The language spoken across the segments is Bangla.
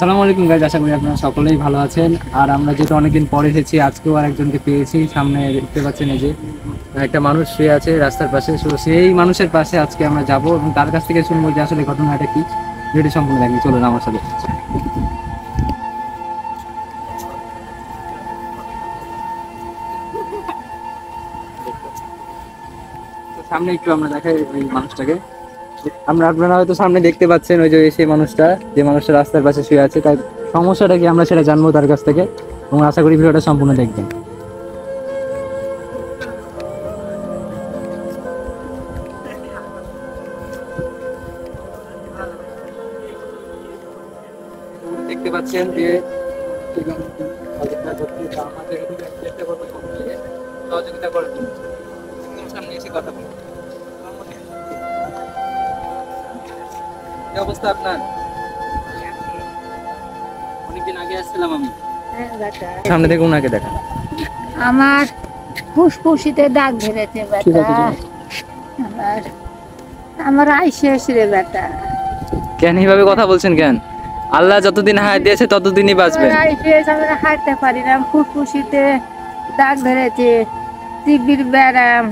আসসালামু আলাইকুম গাইজ, আশা করি আপনারা সকলেই ভালো আছেন। আর আমরা যেহেতু অনেকদিন পরে এসেছি, আজকেও আরেকজনকে পেয়েছি। সামনে দেখতে পাচ্ছেন এই যে একটা মানুষ শুয়ে আছে রাস্তার পাশে। সেই মানুষের পাশে আজকে আমরা যাব এবং তার কাছ থেকে শুনবো যে আসলে ঘটনাটা কি। ভিডিও সম্পূর্ণ দেখি, চলুন আমার সাথে। সামনে একটু আমরা দেখাই ওই মানুষটাকে। আপনারা হয়তো সামনে দেখতে পাচ্ছেন ওই যে সেই মানুষটা, যে মানুষটা রাস্তার পাশে শুয়ে আছে, তার সমস্যাটা কি আমরা সেটা জানবো তার কাছ থেকে, এবং আশা করি ভিডিওটা সম্পূর্ণ দেখবেন। দেখতে পাচ্ছেন যে সহযোগিতা করেন, সামনে এসে কথা বলুন। কি অবস্থা আপনার? অনেকদিন আগে আসছিলাম আমি। সামনে থেকে ওনাকে দেখান। আমার ফুসফুসিতে দাগ ধরেছে বেটা। আমার আইসেস রে বেটা। কেন এইভাবে কথা বলছেন কেন? আল্লাহ যতদিন হায়াত দিয়েছে ততদিনই বাঁচবেন। আইসেস আমি হাঁটতে পারি না, ফুসফুসিতে দাগ ধরেছে, টিবির ব্যারাম,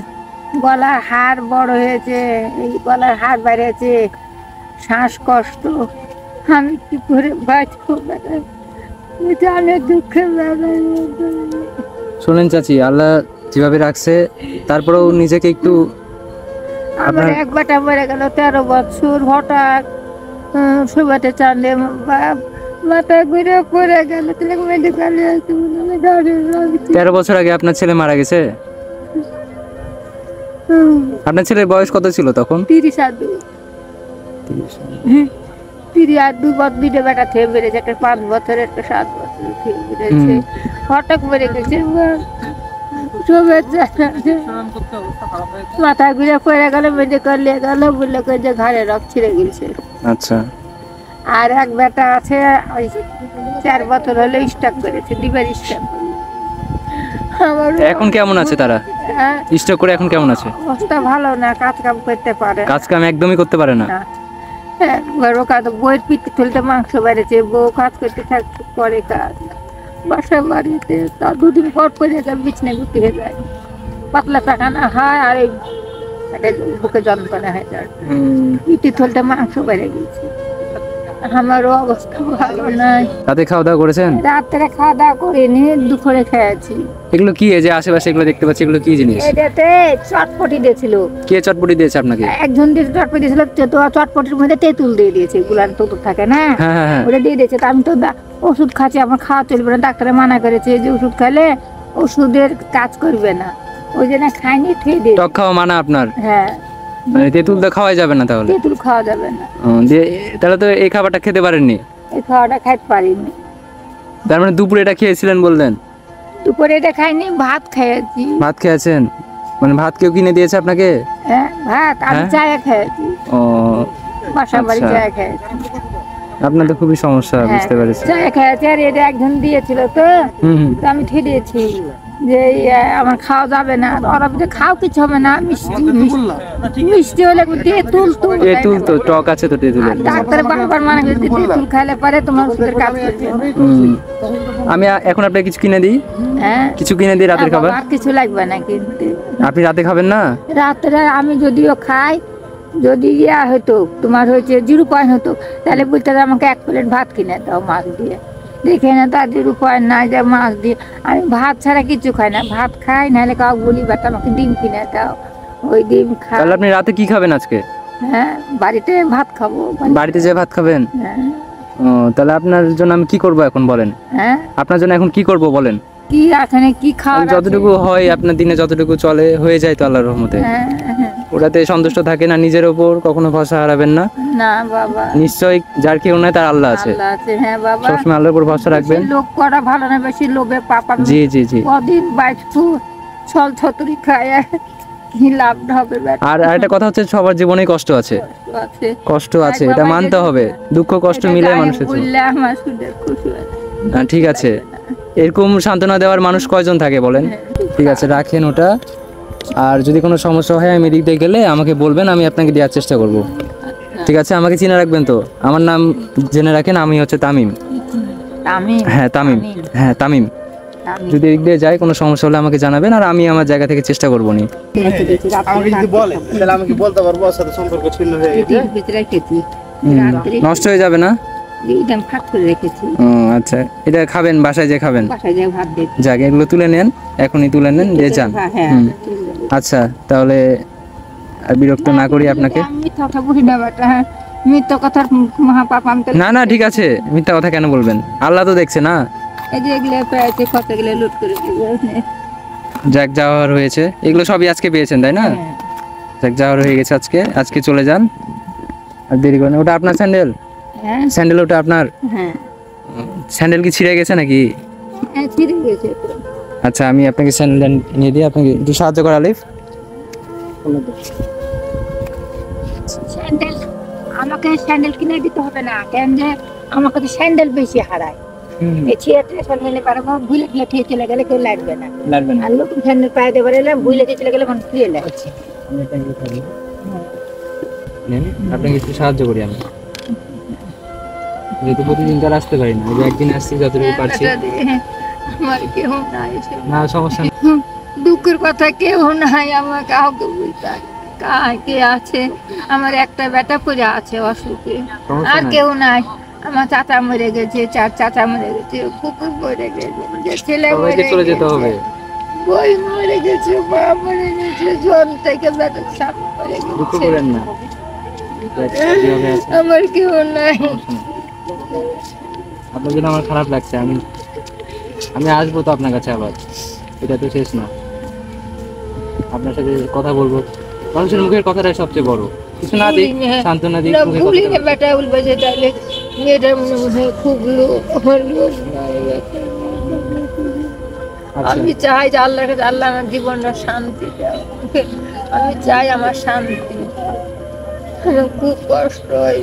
গলার হাড় বড় হয়েছে, এই গলার হাড় বেড়েছে, শ্বাসকষ্ট। আমি কি করে বাঁচবো বেটা? আমি দুঃখে বেড়াই। শোনেন চাচি, আল্লাহ যেভাবে রাখছে তারপরেও নিজেকে একটু। আমার এক বেটা মরে গেল 13 বছর, হঠাৎ সুবাতে চাঁদে মাথা ঘুরে পড়ে গেল। 13 বছর আগে আপনার ছেলে মারা গেছে? আপনার ছেলের বয়স কত ছিল তখন? 32। 32 বছর দুটো বেটা থেকে বেড়েছে, একটা 5 বছর, একটা 7 বছর থেকে বেড়েছে। হঠাৎ মরে গেছে, মাথা ঘুরে পড়ে গেল, মেডিকেল নিয়ে গেল, বললো যে ঘাড়ে রক ছিঁড়ে গেছে। আচ্ছা। আর এক বেটা আছে, ওই 4 বছর হলে স্ট্রোক করেছে, লিভার স্ট্রোক। এখন কেমন আছে তারা? স্ট্রোক করে এখন কেমন আছে? অবস্থা ভালো না, কাজ কাম করতে পারে, কাজ কাম একদমই করতে পারে না। বইয়ের পিঠে তুলতে মাংস বেড়েছে, বউ কাজ করতে থাকতে করে কাজ বাসা বাড়িতে। তা 2 দিন পর পরে বিছনায় ঘুরতে হয়ে যায়, পাতলা পাখানা হয়, আর এই বুকে যন্ত্রণা হয়ে যায়, পিঠে তুলতে মাংস বেড়ে গেছে। আমারও অবস্থা ভালো নাই। রাতে খাওয়া দাওয়া করেছেন? রাত্রে খাওয়া দাওয়া করিনি, দুপুরে খেয়েছি। এগুলো কি, এই যে আশেপাশে এগুলো দেখতে পাচ্ছি, এগুলো কি জিনিস? এটাতে চটপটি দিয়েছিল। কে চটপটি দিয়েছে আপনাকে? একজন দিয়ে চটপটি দিয়েছিল, তো চটপটির মধ্যে তেঁতুল দিয়ে দিয়েছে, গুলান তেঁতুল থাকে না, ওটা দিয়ে দিয়েছে। তা আমি তো ওষুধ খাচ্ছি, আমার খাওয়া চলবে না, ডাক্তারে মানা করেছে যে ওষুধ খেলে ওষুধের কাজ করবে না, ওই জন্য খাইনি, ঠিক দিয়ে। টক খাওয়া মানা আপনার? হ্যাঁ। তেঁতুল তো খাওয়াই যাবে না তাহলে? তেঁতুল খাওয়া যাবে না। তাহলে তো এই খাবারটা খেতে পারেননি? এই খাওয়াটা খাইতে পারিনি। তার মানে দুপুরে এটা খেয়েছিলেন বললেন? দুপুরে এটা খাইনি, ভাত খেয়েছি। ভাত খেয়েছেন? মানে ভাত কেউ কিনে দিয়েছে আপনাকে? হ্যাঁ, ভাত আমি চায়ে খেয়েছি। ও, বাসা বাড়ি চায়ে খেয়েছি। আপনার তো খুবই সমস্যা, বুঝতে পেরেছি। চায়ে খেয়েছি, আর এটা একজন দিয়েছিল, তো আমি ঠিয়েছি যে আমার খাওয়া যাবে না। ওরা বলছে খাও, কিছু হবে না, মিষ্টি মিষ্টি হলে তেঁতুল তো টক আছে তো তেঁতুলের। ডাক্তার বারবার মানা করছে তেঁতুল খাইলে পারে তোমার ওষুধের কাজ করবে। আমি এখন আপনাকে কিছু কিনে দিই? হ্যাঁ, কিছু কিনে দিই রাতের খাবার? আর কিছু লাগবে না কিনতে। আপনি রাতে খাবেন না? রাত্রে আমি যদিও খাই, যদি ইয়া হতো তোমার হয়েছে 0 পয়েন্ট হতো, তাহলে বলতে আমাকে 1 প্লেট ভাত কিনে দাও মাছ দিয়ে। দেখে না, তার 0 পয়েন্ট নাই যে মাছ দিয়ে। আমি ভাত ছাড়া কিছু খাই না, ভাত খাই, নাহলে কাউ বলি বাট আমাকে ডিম কিনে দাও, ওই ডিম খাই। তাহলে আপনি রাতে কি খাবেন আজকে? হ্যাঁ, বাড়িতে ভাত খাবো। বাড়িতে যে ভাত খাবেন? হ্যাঁ। ও, তাহলে আপনার জন্য আমি কি করব এখন বলেন? হ্যাঁ, আপনার জন্য এখন কি করব বলেন? কি এখানে কি খাওয়া? যতটুকু হয় আপনার দিনে যতটুকু চলে হয়ে যায় তো আল্লাহর রহমতে। ওটাতে সন্তুষ্ট থাকে না, নিজের উপর কখনো ভরসা হারাবেন না। না বাবা, নিশ্চয়ই যার কেউ নাই তার আল্লাহ আছে। হ্যাঁ বাবা, সবসময় আল্লাহর উপর ভরসা রাখবেন। লোক করা ভালো না, বেশি লোভে পাপা। জি জি জি। কদিন বাইটু ছল ছতরি খায়, কি লাভ হবে? আর একটা কথা হচ্ছে, সবার জীবনে কষ্ট আছে, কষ্ট আছে, এটা মানতে হবে। দুঃখ কষ্ট মিলে মানুষের। ঠিক আছে, এরকম সান্ত্বনা দেওয়ার মানুষ কয়জন থাকে বলেন? ঠিক আছে, রাখেন ওটা। আর যদি কোনো সমস্যা হয় আমি এদিক দিয়ে গেলে আমাকে বলবেন, আমি আপনাকে দেওয়ার চেষ্টা করব। ঠিক আছে, আমাকে চিনে রাখবেন তো? আমার নাম জেনে রাখেন, আমি হচ্ছে তামিম। তামিম হ্যাঁ তামিম, হ্যাঁ তামিম। তামিম। যদি এদিক দিয়ে যায় কোনো সমস্যা হলে আমাকে জানাবেন, আর আমি আমার জায়গা থেকে চেষ্টা করবো নি। রেখে দিয়েছি, রাত্রে আমাকে যদি বলে তাহলে আমি কি বলতে পারবো ওর সাথে সম্পর্ক ছিন্ন হয়ে গেছে? ফ্রিজের ভিতরে রেখেছি, রাত্রে নষ্ট হয়ে যাবে না? একদম ফাঁক করে রেখেছি, ও আচ্ছা, এটা খাবেন, বাসায় যে খাবেন? বাসায় যাই ভাত দিয়েছি। যাক, এগুলো তুলে নেন, এখনই তুলে নেন, দিয়ে যান। হ্যাঁ, হুম। আচ্ছা, তাহলে আর বিরক্ত না করি আপনাকে। আমি মিথ্যা কথা বলি না বেটা, হ্যাঁ মিথ্যা কথার মহাপাপ আমি তো। না না, ঠিক আছে, মিথ্যা কথা কেন বলবেন? আল্লাহ তো দেখছে না। এই যে এগুলো পেয়েছে, কতগুলো লুট করে দিবে। যাক, যাওয়ার হয়েছে, এগুলো সবই আজকে পেয়েছেন তাই না? হ্যাঁ, যাক, যাওয়ার হয়ে গেছে আজকে, আজকে চলে যান, আর দেরি করেন। ওটা আপনার স্যান্ডেল? হ্যাঁ, স্যান্ডেল ওটা আপনার? হ্যাঁ, স্যান্ডেল কি ছিঁড়ে গেছে নাকি? হ্যাঁ, ছিঁড়ে গেছে তো। আচ্ছা, আমি আপনাকে স্যান্ডেল নিয়ে দিই, আপনাকে একটু সাহায্য করা আলিফ। স্যান্ডেল, আমাকে স্যান্ডেল কিনে দিতে হবে না, কেন যে আমাকে তো স্যান্ডেল বেশি হারায়। এই ছিঁড়ে স্যান্ডেল নিয়ে পারবো, ভুলে গেলে ঠিক চলে গেলে কেউ লাগবে না। লাগবে না। আর নতুন স্যান্ডেল পায়ে দেবে এলাম, ভুলে দিয়ে চলে গেলে মানুষ ফিরে লাগছে। আমি আপনাকে একটু খাবো। নেন, আপনাকে একটু সাহায্য করি আমি, যেহেতু প্রতিদিন তো আর আসতে পারি না, ওই যে একদিন আসছি যতটুকু পারছি। আমার কেউ নাই, না সমস্যা নেই। দুঃখের কথা কেউ নাই, আমার কাউকে বুঝতে কে আছে। আমার একটা বেটা পড়ে আছে অসুখে, সমস্যা আর নাই। কেউ নাই। আমার চাচা মরে গেছে, 4 চাচা মরে গেছে, কুকুর মরে গেছে, যে ছেলে সবাইকে মরে চলে যেতে গেছে, হবে। বই মরে গেছে, মা মরে গেছে, জন থেকে বেটা সাপ মরে দুঃখ গেছে। করেন না। যেভাবে আছে, আমার কেউ নাই। আপনার জন্য আমার খারাপ লাগছে। আমি আসবো তো আপনার কাছে আবার, এটা তো শেষ না। আপনার সাথে কথা বলবো, মানুষের মুখের কথাটাই সবচেয়ে বড়। কিছু না দিক, সান্ত্বনা দিক, না, মুখের ভুলি না কথাটা। বেটা বলবে যে তাহলে মেয়েটার মনে হয় খুব লোক, আমার লোক নাই। আচ্ছা, আমি চাই যে আল্লাহর কাছে আল্লাহ আমার জীবনটা শান্তি দাও। আমি চাই আমার শান্তি, আমার খুব কষ্ট হয়।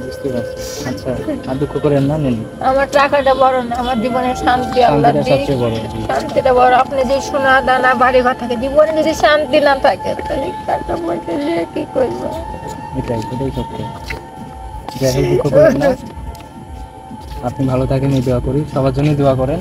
বুঝতে পারছি। আচ্ছা, আর দুঃখ করেন না, নেন। আমার টাকাটা বড় না, আমার জীবনের শান্তি আল্লাহ শান্তিটা দিক। সবচেয়ে বড়। শান্তিটা বড়। আপনি যে সোনা দানা বাড়ি ঘর থাকে, জীবনে যদি শান্তি না থাকে তাহলে টাকা পয়সা দিয়ে কি করবো? এটাই সত্য। যাই হোক, দুঃখ করেন না। আপনি ভালো থাকেন, এই দোয়া করি, সবার জন্যই দোয়া করেন।